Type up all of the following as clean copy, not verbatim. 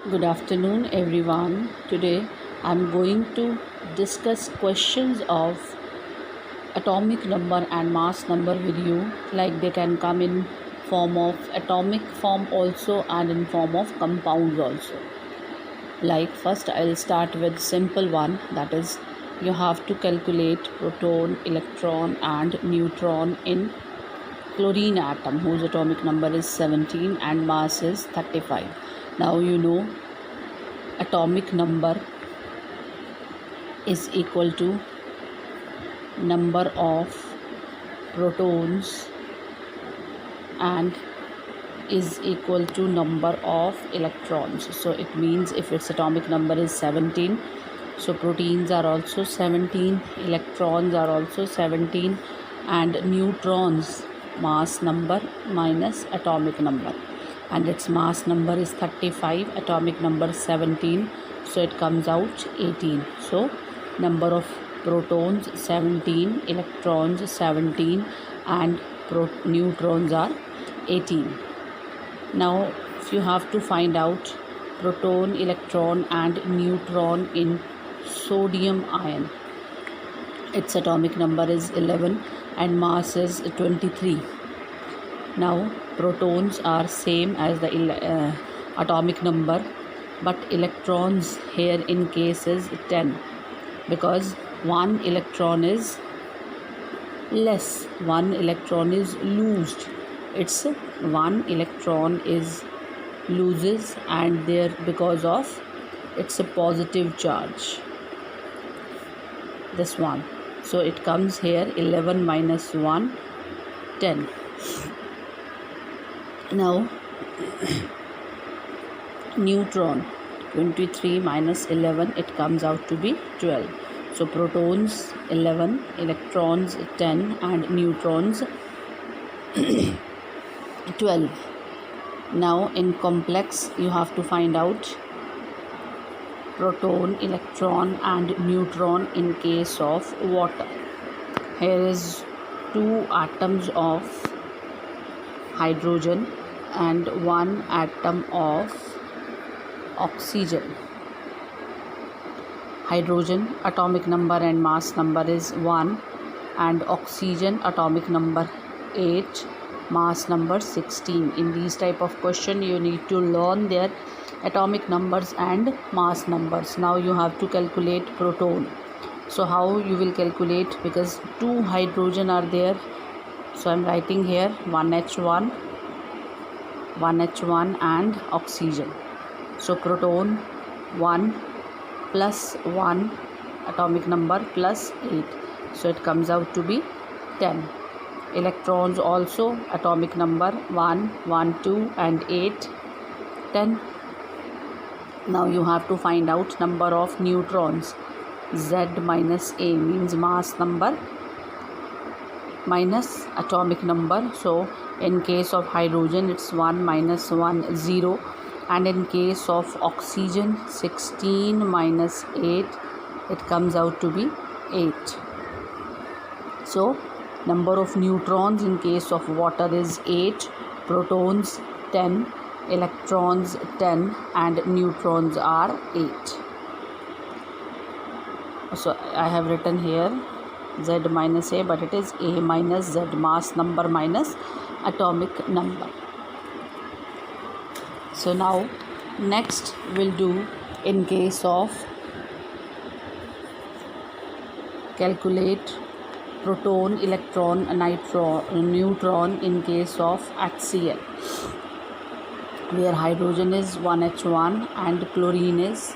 Good afternoon, everyone. Today I'm going to discuss questions of atomic number and mass number with you. Like they can come in form of atomic form also and in form of compounds also. Like first I'll start with simple one, that is you have to calculate proton, electron and neutron in chlorine atom whose atomic number is 17 and mass is 35. Now you know atomic number is equal to number of protons and is equal to number of electrons. So it means if its atomic number is 17, so proteins are also 17, electrons are also 17, and neutrons mass number minus atomic number, and its mass number is 35, atomic number 17, so it comes out 18. So number of protons 17, electrons 17, and neutrons are 18. Now if you have to find out proton, electron and neutron in sodium ion, its atomic number is 11 and mass is 23. Now protons are same as the atomic number, but electrons here in case is 10 because one electron is less, one electron is loosed. It's one electron is loses and there because of it's a positive charge, this one. So it comes here 11 minus 1, 10. Now neutron 23 minus 11, it comes out to be 12. So protons 11, electrons 10 and neutrons 12. Now in complex you have to find out proton, electron and neutron in case of water. Here is two atoms of hydrogen and one atom of oxygen. Hydrogen atomic number and mass number is 1 and oxygen atomic number 8, mass number 16. In these type of question you need to learn their atomic numbers and mass numbers. Now you have to calculate proton. So how you will calculate, because two hydrogen are there, so I'm writing here 1H1 and oxygen. So proton 1 plus 1 atomic number plus 8, so it comes out to be 10. Electrons also atomic number 1, 1, 2 and 8, 10. Now you have to find out number of neutrons. Z minus A means mass number minus atomic number. So in case of hydrogen it's 1 minus 1, 0, and in case of oxygen 16 minus 8, it comes out to be 8. So number of neutrons in case of water is 8, protons 10, electrons 10 and neutrons are 8. So I have written here Z minus A, but it is A minus Z, mass number minus atomic number. So now next we'll do in case of calculate proton, electron, neutron in case of HCl, where hydrogen is 1H1 and chlorine is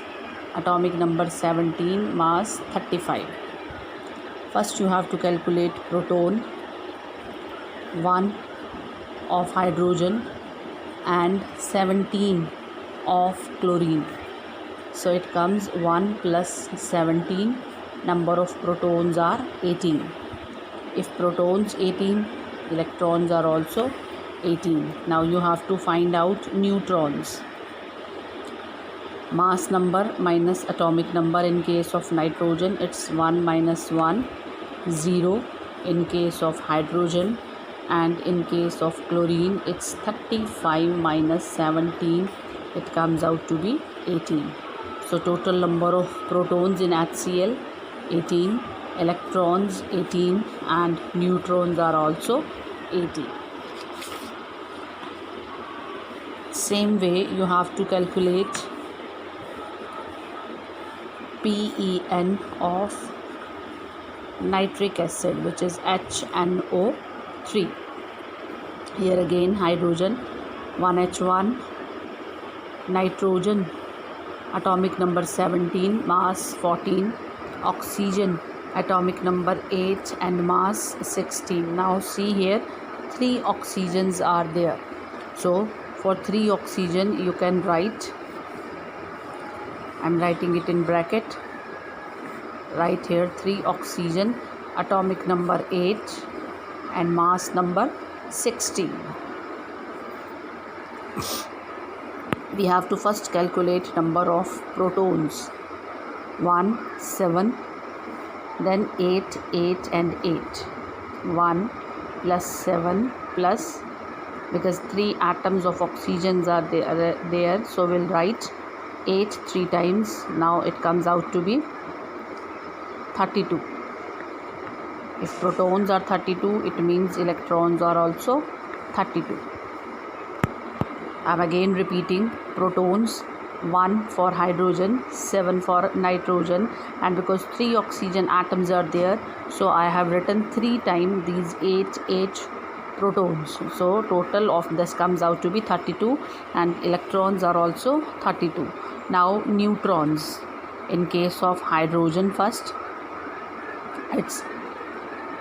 atomic number 17, mass 35. First you have to calculate proton, 1 of hydrogen and 17 of chlorine. So it comes 1 plus 17, number of protons are 18. If protons 18, electrons are also 18. Now you have to find out neutrons. Mass number minus atomic number. In case of nitrogen it's 1 minus 1, 0 in case of hydrogen, and in case of chlorine it's 35 minus 17, it comes out to be 18. So total number of protons in HCl 18, electrons 18, and neutrons are also 18. Same way you have to calculate PEN of nitric acid, which is HNO3. Here again hydrogen 1H1, nitrogen atomic number 17, mass 14, oxygen atomic number 8 and mass 16. Now see here, 3 oxygens are there. So for 3 oxygen you can write, I'm writing it in bracket, right here 3 oxygen, atomic number 8 and mass number 16. We have to first calculate number of protons. 1, 7, then 8, 8 and 8. 1 plus 7 plus, because 3 atoms of oxygens are there, so we'll write 8 3 times. Now it comes out to be 32. If protons are 32, it means electrons are also 32. I'm again repeating, protons 1 for hydrogen, 7 for nitrogen, and because 3 oxygen atoms are there, so I have written 3 times these 8 protons. So total of this comes out to be 32, and electrons are also 32. Now neutrons. In case of hydrogen first, its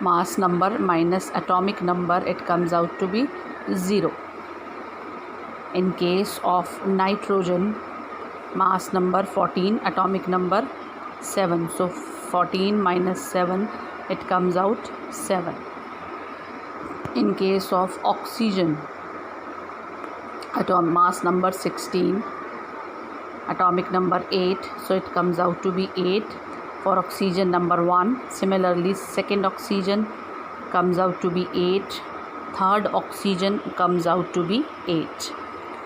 mass number minus atomic number, it comes out to be 0. In case of nitrogen, mass number 14, atomic number 7. So 14 minus 7, it comes out 7. In case of oxygen, mass number 16, atomic number 8, so it comes out to be 8 for oxygen number 1. Similarly, second oxygen comes out to be 8, third oxygen comes out to be 8.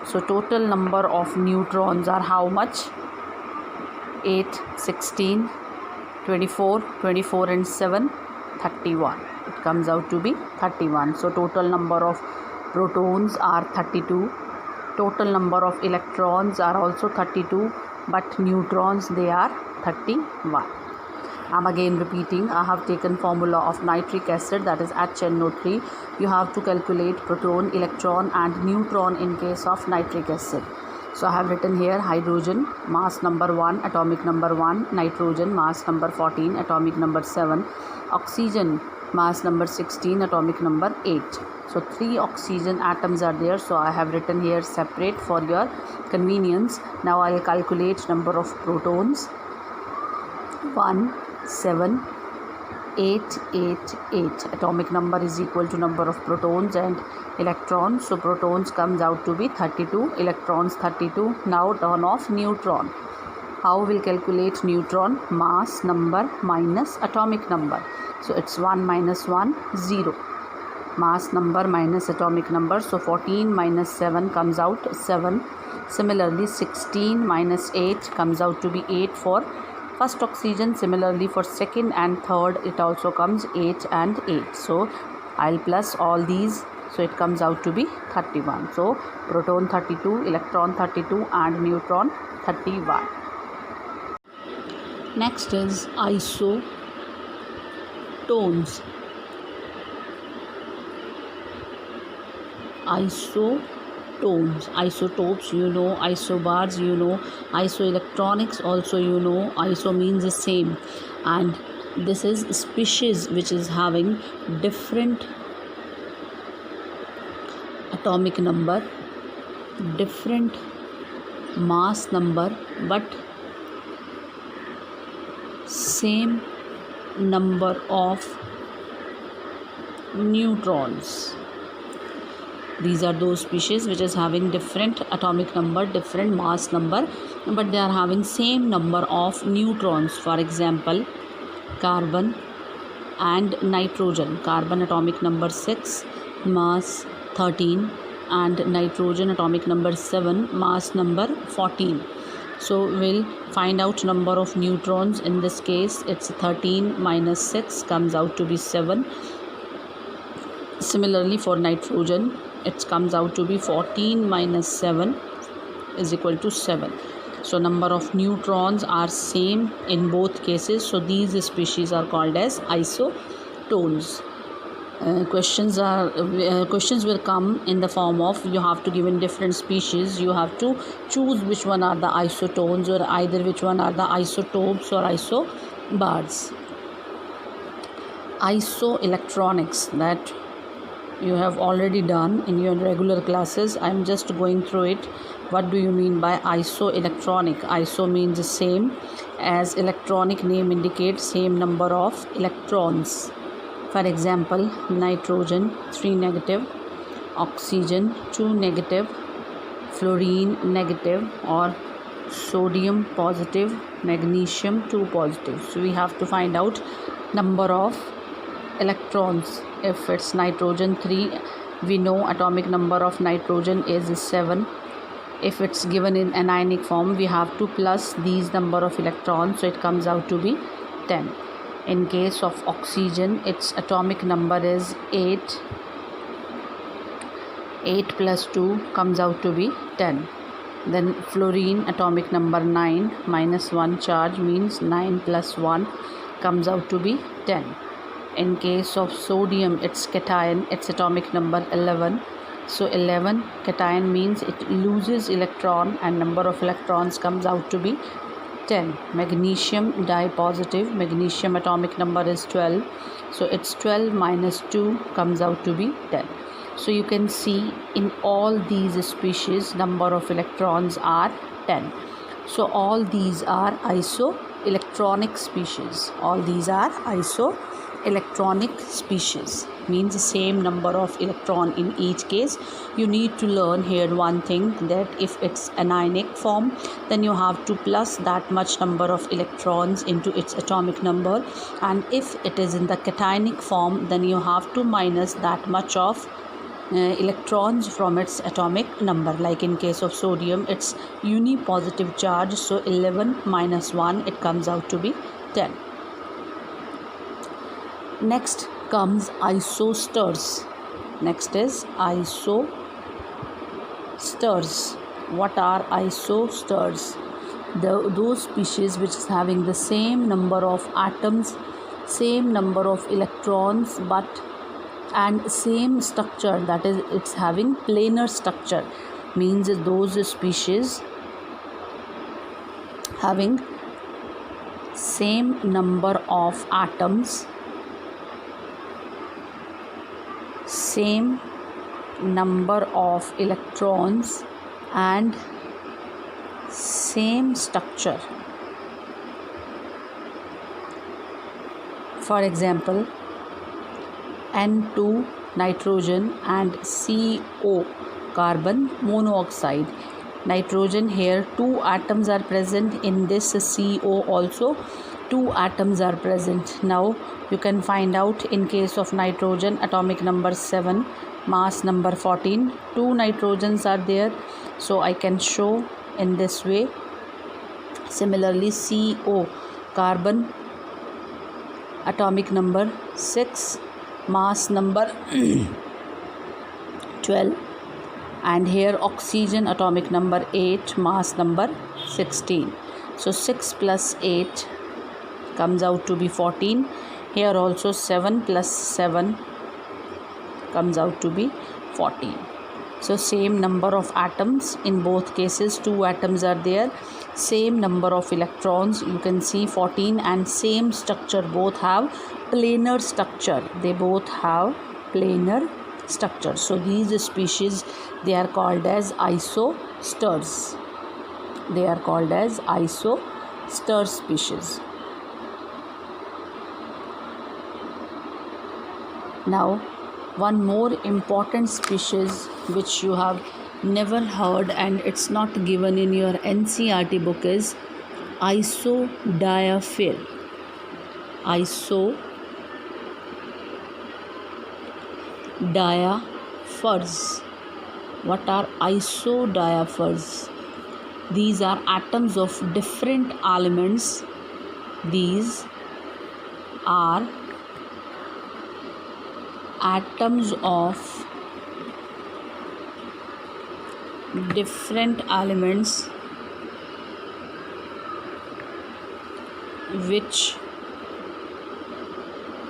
So total number of neutrons are how much? 8, 16, 24, 24 and 7, 31. It comes out to be 31. So total number of protons are 32. Total number of electrons are also 32, but neutrons, they are 31. I'm again repeating, I have taken formula of nitric acid, that is HNO3. You have to calculate proton, electron and neutron in case of nitric acid. So I have written here hydrogen, mass number 1, atomic number 1, nitrogen, mass number 14, atomic number 7, oxygen, mass number 16, atomic number 8. So 3 oxygen atoms are there, so I have written here separate for your convenience. Now I will calculate number of protons. 1, 7, 8, 8, 8. Atomic number is equal to number of protons and electrons. So protons comes out to be 32, electrons 32. Now turn off neutron. How will calculate neutron? Mass number minus atomic number. So it's 1 minus 1, 0. Mass number minus atomic number. So 14 minus 7 comes out 7. Similarly, 16 minus 8 comes out to be 8 for first oxygen. Similarly, for second and third, it also comes 8 and 8. So I'll plus all these. So it comes out to be 31. So proton 32, electron 32 and neutron 31. Next is isotones. Isotopes, you know, isobars, you know, isoelectronics also, you know. Iso means the same, and this is species which is having different atomic number, different mass number, but same number of neutrons. These are those species which is having different atomic number, different mass number, but they are having same number of neutrons. For example, carbon and nitrogen. Carbon atomic number 6, mass 13, and nitrogen atomic number 7, mass number 14. So we'll find out number of neutrons. In this case it's 13 minus 6 comes out to be 7. Similarly for nitrogen it comes out to be 14 minus 7 is equal to 7. So number of neutrons are same in both cases, so these species are called as isotones. Questions will come in the form of, you have to give in different species, you have to choose which one are the isotones, or either which one are the isotopes or isobars. Isoelectronics, that you have already done in your regular classes. I am just going through it. What do you mean by isoelectronic? Iso means the same, as electronic name indicates, same number of electrons. For example, nitrogen 3 negative, oxygen 2 negative, fluorine negative, or sodium positive, magnesium 2 positive. So we have to find out number of electrons. If it's nitrogen 3, we know atomic number of nitrogen is 7. If it's given in anionic form, we have to plus these number of electrons, so it comes out to be 10. In case of oxygen, its atomic number is 8. 8 plus 2 comes out to be 10. Then fluorine atomic number 9, minus 1 charge means 9 plus 1 comes out to be 10. In case of sodium, its cation, its atomic number 11. So 11 cation means it loses electron and number of electrons comes out to be 10. Magnesium dipositive, magnesium atomic number is 12. So it's 12 minus 2 comes out to be 10. So you can see in all these species number of electrons are 10. So all these are isoelectronic species. All these are isoelectronic species, means the same number of electron in each case. You need to learn here one thing, that if it's anionic form, then you have to plus that much number of electrons into its atomic number, and if it is in the cationic form, then you have to minus that much of electrons from its atomic number. Like in case of sodium, it's unipositive charge, so 11 minus 1 it comes out to be 10. Next comes isosters. Next is isosters. What are isosters? Those species which is having the same number of atoms, same number of electrons, and same structure, that is it's having planar structure, means those species having same number of atoms, same number of electrons, and same structure. For example, N2 nitrogen and CO carbon monoxide. Nitrogen, here 2 atoms are present, in this CO also 2 atoms are present. Now you can find out in case of nitrogen atomic number 7, mass number 14, 2 nitrogens are there, so I can show in this way. Similarly, CO carbon atomic number 6, mass number 12, and here oxygen atomic number 8, mass number 16. So 6 plus 8 comes out to be 14. Here also 7 plus 7 comes out to be 14. So same number of atoms in both cases, 2 atoms are there, same number of electrons, you can see 14, and same structure, both have planar structure, they both have planar structure. So these species, they are called as isosters. They are called as isoster species. Now one more important species which you have never heard and it's not given in your NCERT book is isodiaphyr. Isodiaphyrs. What are isodiaphers? These are atoms of different elements. These are atoms of different elements which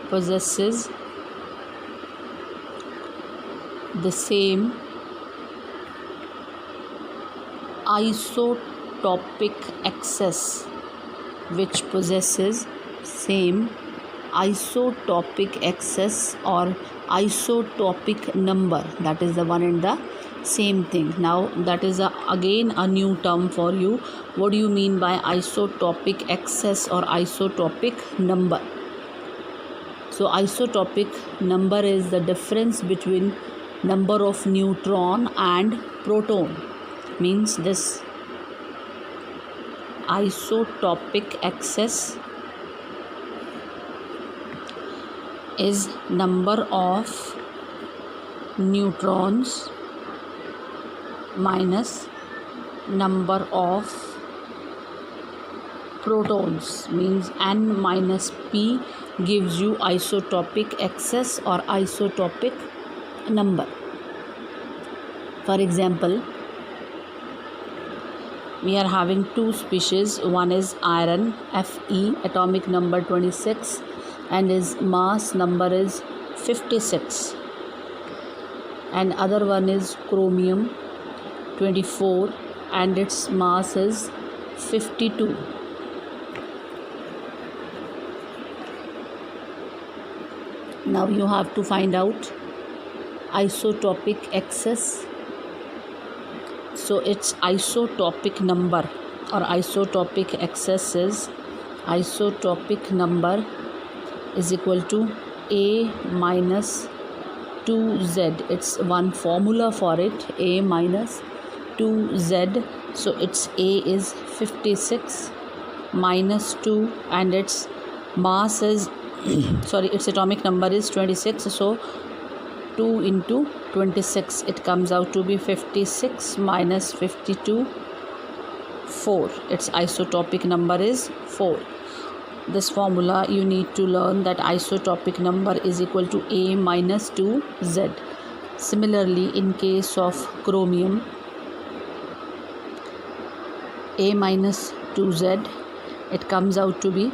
possesses the same isotopic excess, which possesses same isotopic excess or isotopic number. That is the one and the same thing. Now that is again a new term for you. What do you mean by isotopic excess or isotopic number? So isotopic number is the difference between number of neutron and proton. Means this isotopic excess is number of neutrons minus number of protons. Means N minus P gives you isotopic excess or isotopic number. For example, we are having two species. One is iron, Fe, atomic number 26, and his mass number is 56. And other one is chromium 24, and its mass is 52. Now you have to find out isotopic excess. So its isotopic number or isotopic excess is isotopic number is equal to A minus 2Z. It's one formula for it, A minus 2Z. So its A is 56 minus 2, and its mass is its atomic number is 26. So 2 into 26, it comes out to be 56 minus 52, 4. Its isotopic number is 4. This formula you need to learn, that isotopic number is equal to A minus 2Z. Similarly, in case of chromium, A minus 2Z, it comes out to be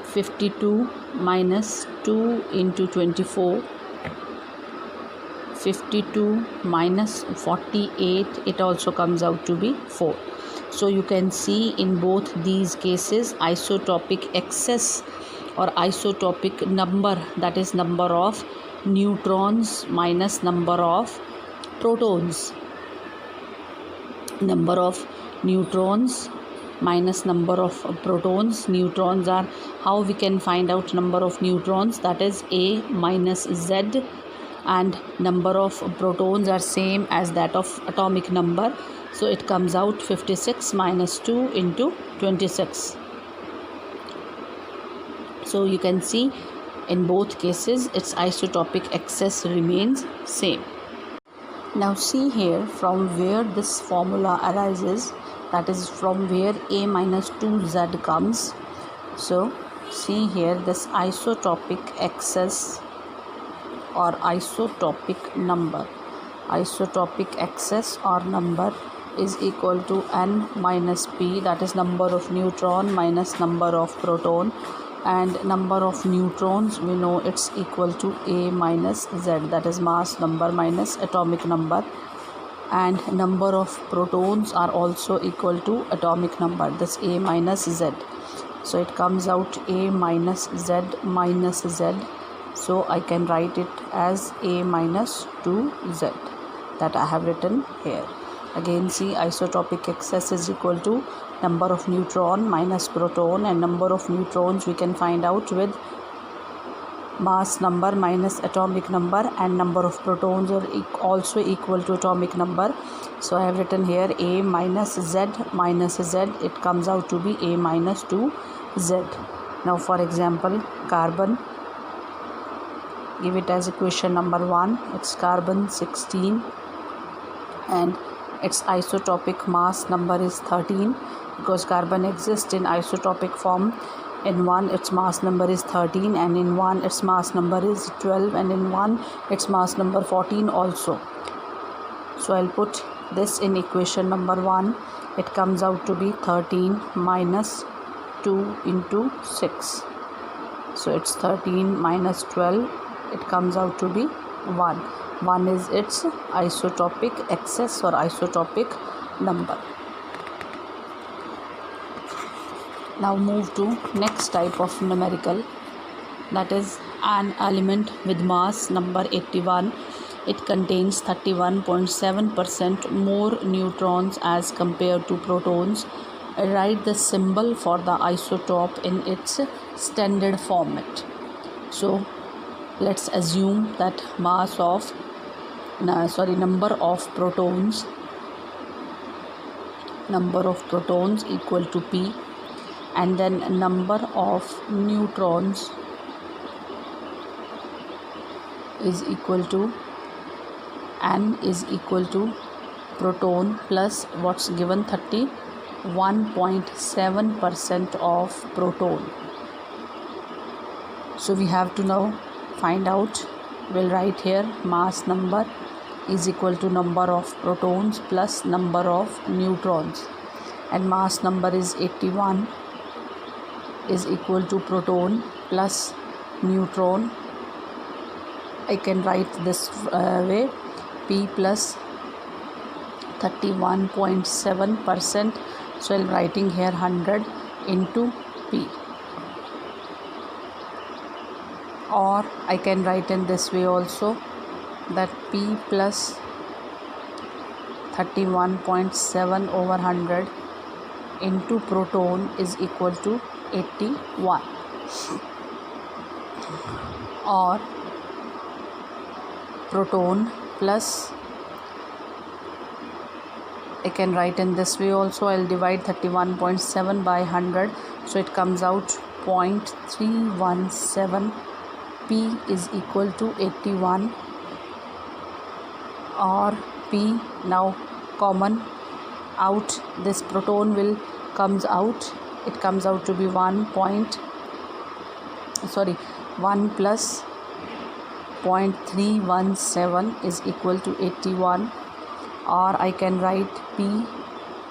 52 minus 2 into 24, 52 minus 48, it also comes out to be 4. So you can see in both these cases isotopic excess or isotopic number, that is number of neutrons minus number of protons. Number of neutrons minus number of protons. Neutrons are, how we can find out number of neutrons, that is A minus Z, and number of protons are same as that of atomic number. So it comes out 56 minus 2 into 26. So you can see in both cases its isotopic excess remains same. Now see here from where this formula arises, that is from where A minus 2Z comes. So see here, this isotopic excess or isotopic number. Isotopic excess or number is equal to N minus P, that is number of neutron minus number of proton, and number of neutrons we know it's equal to A minus Z, that is mass number minus atomic number, and number of protons are also equal to atomic number, this A minus Z. So it comes out A minus Z minus Z. So I can write it as A minus 2Z, that I have written here. Again see, isotopic excess is equal to number of neutron minus proton, and number of neutrons we can find out with mass number minus atomic number, and number of protons are also equal to atomic number. So I have written here A minus Z minus Z. It comes out to be A minus 2Z. Now for example, carbon, give it as equation number 1. It's carbon 16 and its isotopic mass number is 13, because carbon exists in isotopic form. In 1 its mass number is 13, and in 1 its mass number is 12, and in 1 its mass number 14 also. So I'll put this in equation number 1. It comes out to be 13 minus 2 into 6. So it's 13 minus 12. It comes out to be 1. 1 is its isotopic excess or isotopic number. Now move to next type of numerical, that is an element with mass number 81. It contains 31.7% more neutrons as compared to protons. Write the symbol for the isotope in its standard format. So let's assume that number of protons equal to P, and then number of neutrons is equal to N is equal to proton plus what's given, 31.7% of proton. So we have to now find out. We'll write here mass number is equal to number of protons plus number of neutrons, and mass number is 81 is equal to proton plus neutron. I can write this way, P plus 31.7%. So I'm writing here 100 into P, or I can write in this way also, that P plus 31.7 over 100 into proton is equal to 81, or proton plus, I can write in this way also. I'll divide 31.7 by 100, so it comes out 0.317. P is equal to 81, or P, now common out, this proton will comes out, it comes out to be 1 plus 0.317 is equal to 81, or I can write P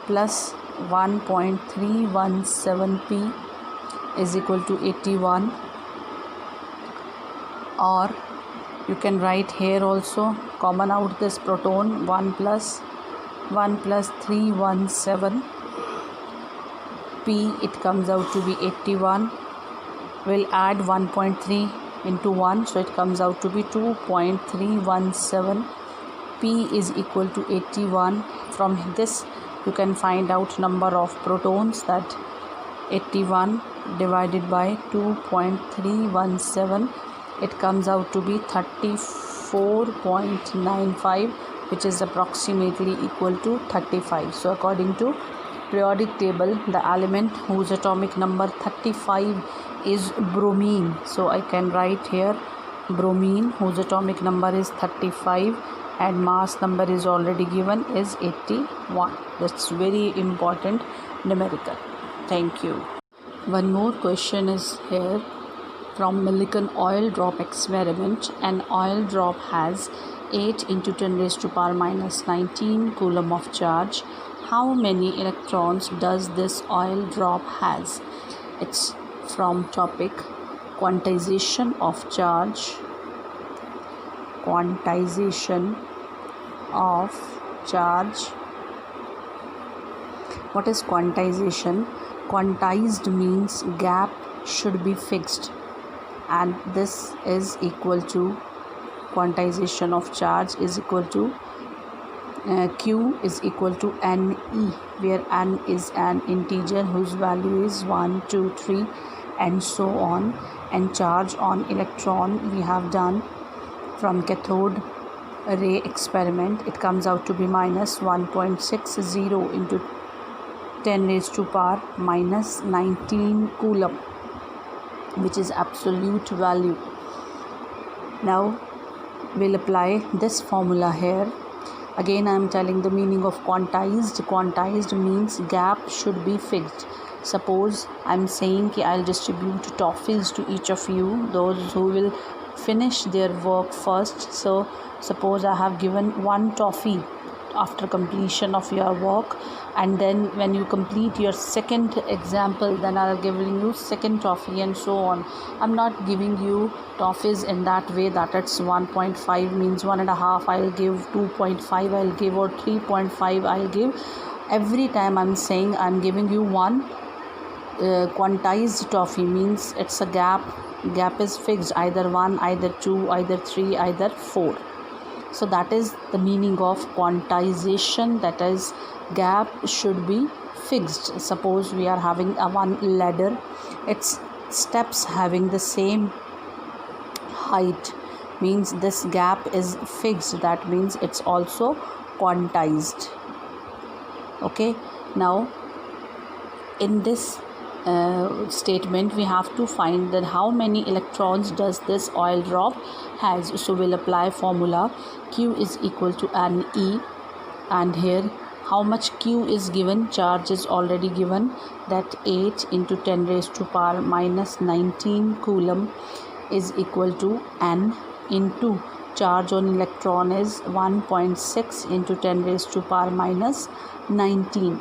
plus 1.317P is equal to 81, or you can write here also, common out this proton, 1 plus 317 P, it comes out to be 81. We'll add 1.3 into 1, so it comes out to be 2.317. P is equal to 81. From this you can find out number of protons, that 81 divided by 2.317, it comes out to be 34.95, which is approximately equal to 35. So according to periodic table, the element whose atomic number 35 is bromine. So I can write here bromine, whose atomic number is 35 and mass number is already given, is 81. That's very important numerical. Thank you. One more question is here from Millikan oil drop experiment. An oil drop has 8 into 10 raised to power minus 19 coulomb of charge. How many electrons does this oil drop has? It's from topic quantization of charge. Quantization of charge. What is quantization? Quantized means gap should be fixed, and this is equal to quantization of charge is equal to Q is equal to NE, where N is an integer whose value is 1, 2, 3 and so on, and charge on electron we have done from cathode ray experiment. It comes out to be minus 1.60 into 10 raised to power minus 19 coulomb, which is absolute value. Now we'll apply this formula here. Again, I am telling the meaning of quantized. Quantized means gap should be fixed. Suppose I am saying कि I'll distribute toffees to each of you, those who will finish their work first. So suppose I have given one toffee after completion of your work, and then when you complete your second example, then I'll giving you second toffee, and so on. I'm not giving you toffees in that way that it's 1.5 means 1.5 I'll give, 2.5 I'll give, or 3.5 I'll give. Every time I'm saying I'm giving you one quantized toffee means it's a gap is fixed, either 1, either 2, either 3, either 4. So that is the meaning of quantization, that is gap should be fixed. Suppose we are having a one ladder, its steps having the same height, means this gap is fixed, that means it's also quantized. Okay, now in this statement we have to find that how many electrons does this oil drop has. So we'll apply formula Q is equal to Ne, and here how much Q is given, charge is already given, that 8 into 10 raised to power minus 19 coulomb is equal to N into charge on electron is 1.6 into 10 raised to power minus 19.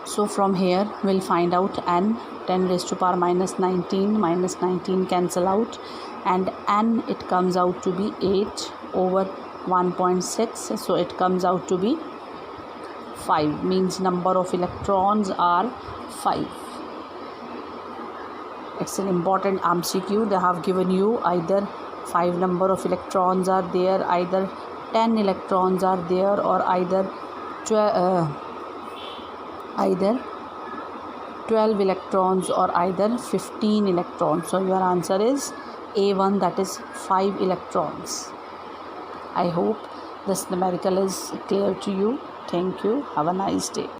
So from here we'll find out N, 10 raised to power minus 19 cancel out, and N it comes out to be 8 over 1.6, so it comes out to be 5, means number of electrons are 5. It's an important MCQ. They have given you either 5 number of electrons are there, either 10 electrons are there, or either 12 electrons or either 15 electrons. So your answer is A1, that is 5 electrons. I hope this numerical is clear to you. Thank you. Have a nice day.